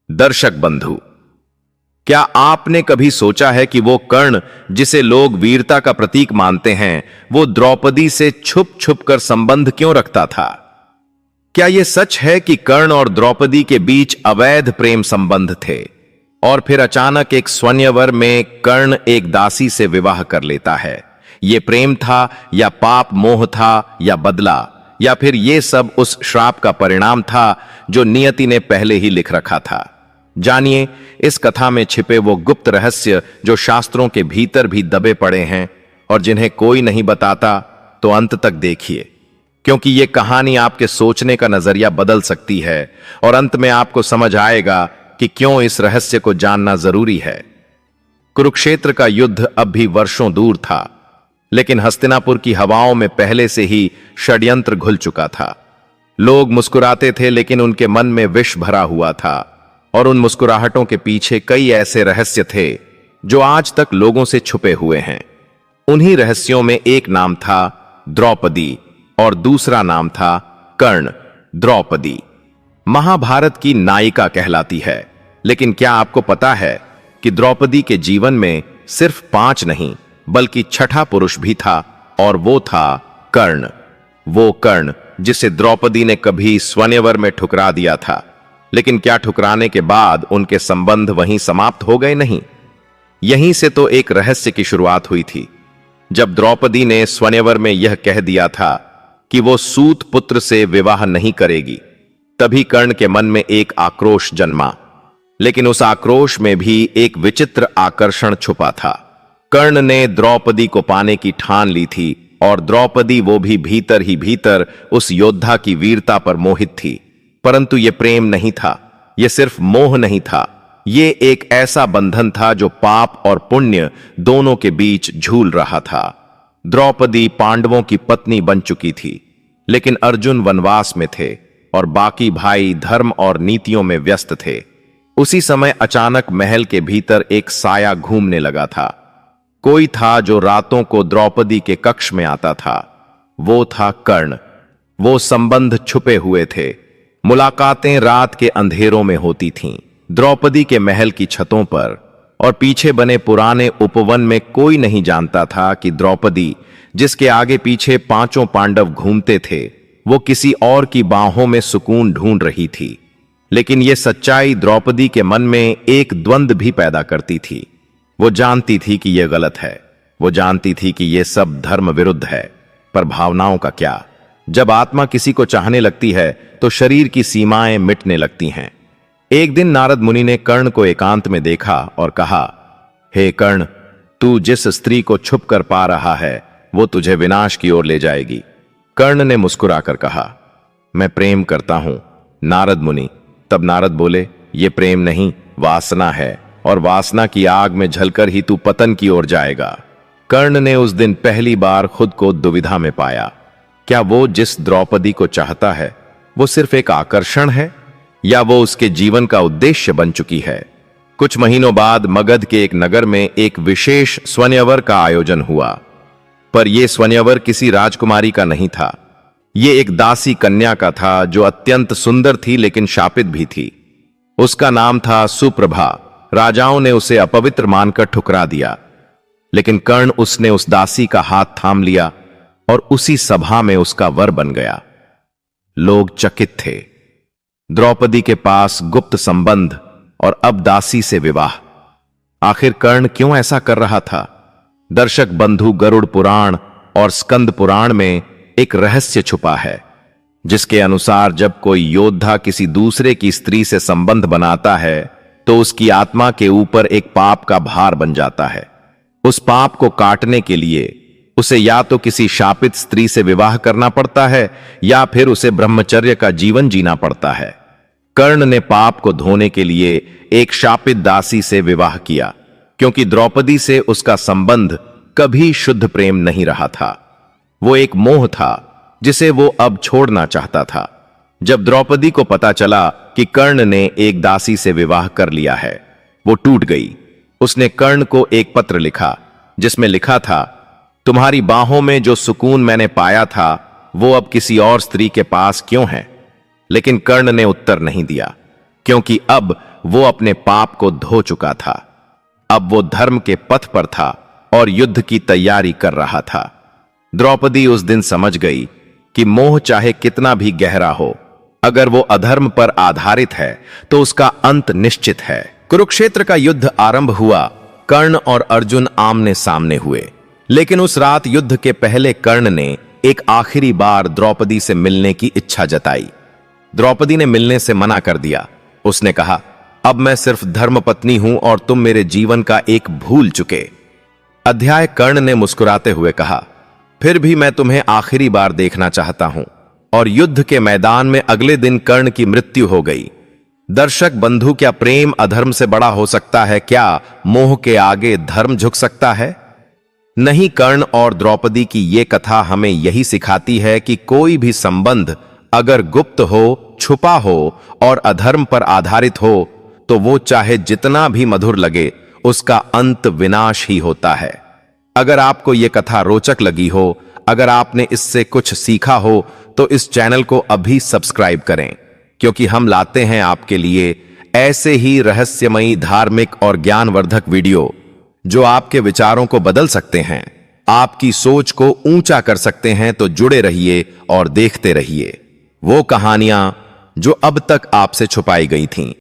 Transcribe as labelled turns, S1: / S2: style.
S1: दर्शक बंधु, क्या आपने कभी सोचा है कि वो कर्ण जिसे लोग वीरता का प्रतीक मानते हैं, वो द्रौपदी से छुप छुप कर संबंध क्यों रखता था? क्या यह सच है कि कर्ण और द्रौपदी के बीच अवैध प्रेम संबंध थे और फिर अचानक एक स्वयंवर में कर्ण एक दासी से विवाह कर लेता है? यह प्रेम था या पाप मोह था या बदला, या फिर यह सब उस श्राप का परिणाम था जो नियति ने पहले ही लिख रखा था? जानिए इस कथा में छिपे वो गुप्त रहस्य जो शास्त्रों के भीतर भी दबे पड़े हैं और जिन्हें कोई नहीं बताता। तो अंत तक देखिए, क्योंकि ये कहानी आपके सोचने का नजरिया बदल सकती है और अंत में आपको समझ आएगा कि क्यों इस रहस्य को जानना जरूरी है। कुरुक्षेत्र का युद्ध अब भी वर्षों दूर था, लेकिन हस्तिनापुर की हवाओं में पहले से ही षड्यंत्र घुल चुका था। लोग मुस्कुराते थे, लेकिन उनके मन में विष भरा हुआ था और उन मुस्कुराहटों के पीछे कई ऐसे रहस्य थे जो आज तक लोगों से छुपे हुए हैं। उन्हीं रहस्यों में एक नाम था द्रौपदी और दूसरा नाम था कर्ण। द्रौपदी महाभारत की नायिका कहलाती है, लेकिन क्या आपको पता है कि द्रौपदी के जीवन में सिर्फ 5 नहीं बल्कि छठा पुरुष भी था, और वो था कर्ण। वो कर्ण जिसे द्रौपदी ने कभी स्वयंवर में ठुकरा दिया था, लेकिन क्या ठुकराने के बाद उनके संबंध वहीं समाप्त हो गए? नहीं, यहीं से तो एक रहस्य की शुरुआत हुई थी। जब द्रौपदी ने स्वयंवर में यह कह दिया था कि वो सूत पुत्र से विवाह नहीं करेगी, तभी कर्ण के मन में एक आक्रोश जन्मा। लेकिन उस आक्रोश में भी एक विचित्र आकर्षण छुपा था। कर्ण ने द्रौपदी को पाने की ठान ली थी और द्रौपदी वो भी भीतर ही भीतर उस योद्धा की वीरता पर मोहित थी। परंतु यह प्रेम नहीं था, यह सिर्फ मोह नहीं था, यह एक ऐसा बंधन था जो पाप और पुण्य दोनों के बीच झूल रहा था। द्रौपदी पांडवों की पत्नी बन चुकी थी, लेकिन अर्जुन वनवास में थे और बाकी भाई धर्म और नीतियों में व्यस्त थे। उसी समय अचानक महल के भीतर एक साया घूमने लगा था। कोई था जो रातों को द्रौपदी के कक्ष में आता था। वो था कर्ण। वो संबंध छुपे हुए थे। मुलाकातें रात के अंधेरों में होती थीं, द्रौपदी के महल की छतों पर और पीछे बने पुराने उपवन में। कोई नहीं जानता था कि द्रौपदी, जिसके आगे पीछे 5 पांडव घूमते थे, वो किसी और की बाहों में सुकून ढूंढ रही थी। लेकिन यह सच्चाई द्रौपदी के मन में एक द्वंद्व भी पैदा करती थी। वो जानती थी कि यह गलत है, वो जानती थी कि यह सब धर्म विरुद्ध है, पर भावनाओं का क्या? जब आत्मा किसी को चाहने लगती है तो शरीर की सीमाएं मिटने लगती हैं। एक दिन नारद मुनि ने कर्ण को एकांत में देखा और कहा, हे कर्ण, तू जिस स्त्री को छुप कर पा रहा है वो तुझे विनाश की ओर ले जाएगी। कर्ण ने मुस्कुराकर कहा, मैं प्रेम करता हूं नारद मुनि। तब नारद बोले, ये प्रेम नहीं, वासना है, और वासना की आग में झलकर ही तू पतन की ओर जाएगा। कर्ण ने उस दिन पहली बार खुद को दुविधा में पाया। क्या वो जिस द्रौपदी को चाहता है वो सिर्फ एक आकर्षण है, या वो उसके जीवन का उद्देश्य बन चुकी है? कुछ महीनों बाद मगध के एक नगर में एक विशेष स्वयंवर का आयोजन हुआ, पर यह स्वयंवर किसी राजकुमारी का नहीं था। यह एक दासी कन्या का था जो अत्यंत सुंदर थी, लेकिन शापित भी थी। उसका नाम था सुप्रभा। राजाओं ने उसे अपवित्र मानकर ठुकरा दिया, लेकिन कर्ण उसने उस दासी का हाथ थाम लिया और उसी सभा में उसका वर बन गया। लोग चकित थे। द्रौपदी के पास गुप्त संबंध और अब दासी से विवाह। आखिर कर्ण क्यों ऐसा कर रहा था? दर्शक बंधु, गरुड़ पुराण और स्कंद पुराण में एक रहस्य छुपा है, जिसके अनुसार जब कोई योद्धा किसी दूसरे की स्त्री से संबंध बनाता है तो उसकी आत्मा के ऊपर एक पाप का भार बन जाता है। उस पाप को काटने के लिए उसे या तो किसी शापित स्त्री से विवाह करना पड़ता है या फिर उसे ब्रह्मचर्य का जीवन जीना पड़ता है। कर्ण ने पाप को धोने के लिए एक शापित दासी से विवाह किया, क्योंकि द्रौपदी से उसका संबंध कभी शुद्ध प्रेम नहीं रहा था। वो एक मोह था जिसे वो अब छोड़ना चाहता था। जब द्रौपदी को पता चला कि कर्ण ने एक दासी से विवाह कर लिया है, वो टूट गई। उसने कर्ण को एक पत्र लिखा, जिसमें लिखा था, तुम्हारी बाहों में जो सुकून मैंने पाया था वो अब किसी और स्त्री के पास क्यों है? लेकिन कर्ण ने उत्तर नहीं दिया, क्योंकि अब वो अपने पाप को धो चुका था। अब वो धर्म के पथ पर था और युद्ध की तैयारी कर रहा था। द्रौपदी उस दिन समझ गई कि मोह चाहे कितना भी गहरा हो, अगर वो अधर्म पर आधारित है तो उसका अंत निश्चित है। कुरुक्षेत्र का युद्ध आरंभ हुआ। कर्ण और अर्जुन आमने सामने हुए, लेकिन उस रात युद्ध के पहले कर्ण ने एक आखिरी बार द्रौपदी से मिलने की इच्छा जताई। द्रौपदी ने मिलने से मना कर दिया। उसने कहा, अब मैं सिर्फ धर्मपत्नी हूं और तुम मेरे जीवन का एक भूल चुके अध्याय। कर्ण ने मुस्कुराते हुए कहा, फिर भी मैं तुम्हें आखिरी बार देखना चाहता हूं। और युद्ध के मैदान में अगले दिन कर्ण की मृत्यु हो गई। दर्शक बंधु, क्या प्रेम अधर्म से बड़ा हो सकता है? क्या मोह के आगे धर्म झुक सकता है? नहीं। कर्ण और द्रौपदी की यह कथा हमें यही सिखाती है कि कोई भी संबंध अगर गुप्त हो, छुपा हो और अधर्म पर आधारित हो तो वो चाहे जितना भी मधुर लगे, उसका अंत विनाश ही होता है। अगर आपको यह कथा रोचक लगी हो, अगर आपने इससे कुछ सीखा हो, तो इस चैनल को अभी सब्सक्राइब करें, क्योंकि हम लाते हैं आपके लिए ऐसे ही रहस्यमयी, धार्मिक और ज्ञानवर्धक वीडियो जो आपके विचारों को बदल सकते हैं, आपकी सोच को ऊंचा कर सकते हैं। तो जुड़े रहिए और देखते रहिए वो कहानियां जो अब तक आपसे छुपाई गई थीं।